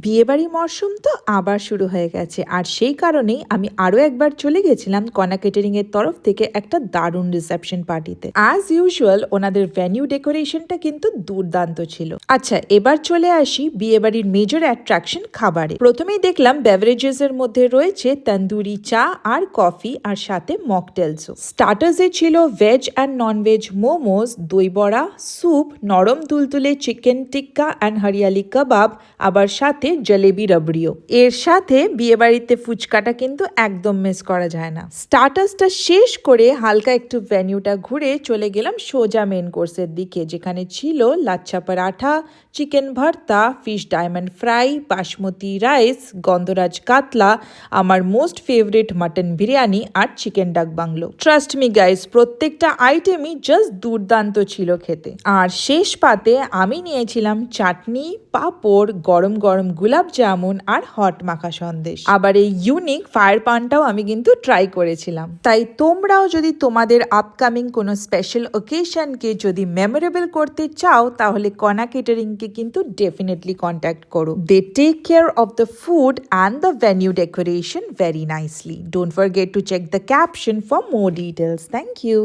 বিয়েবাড়ি মরশুম তো আবার শুরু হয়ে গেছে, আর সেই কারণেই আমি আরো একবার চলে গেছিলাম কনা কেটারিং এর তরফ থেকে একটা দারুণ রিসেপশন পার্টিতে। অ্যাজ ইউজুয়াল ওনাদের ভেন্যু ডেকোরেশনটা কিন্তু দুর্দান্ত ছিল। আচ্ছা, এবার চলে আসি বিয়েবাড়ির মেজর অ্যাট্রাকশন খাবারে। প্রথমেই দেখলাম বেভারেজেস এর মধ্যে রয়েছে তন্দুরি চা আর কফি, আর সাথে মকটেলসও। স্টার্টার্সে ছিল veg and non veg momos, দই বড়া, স্যুপ, নরম তুলতুলে চিকেন টিক্কা অ্যান্ড হরিয়ালি কাবাব, আবার সাথে জলেবি রাবড়িও। এর সাথে বিয়েবাড়িতে ফুচকাটা কিন্তু একদম মিস করা যায় না। স্টার্টার্সটা শেষ করে হালকা একটু ভেন্যুটা ঘুরে চলে গেলাম সোজা মেন কোর্সের দিকে, যেখানে ছিল লাচ্ছা পরাঠা, চিকেন ভর্তা, fish diamond fry, basmati rice, গন্ধরাজ কাতলা, আমার মোস্ট ফেভারিট মাটন বিরিয়ানি আর চিকেন ডাক বাংলো। ট্রাস্ট মি গাইস, প্রত্যেকটা আইটেমই জাস্ট দুর্দান্ত ছিল খেতে। আর শেষ পাতে আমি নিয়েছিলাম চাটনি, পাঁপড়, গরম গরম গুলাব জামুন আর হট মাখা সন্দেশ। আবার এই ইউনিক ফায়ার পানটাও আমি কিন্তু ট্রাই করেছিলাম। তাই তোমরাও যদি তোমাদের আপকামিং কোনো স্পেশাল ওকেশনকে যদি মেমোরেবল করতে চাও, তাহলে কনা কেটারিং কে কিন্তু ডেফিনেটলি কন্ট্যাক্ট করো। They take care of the food and the venue decoration very nicely. Don't forget to check the caption for more details. Thank you.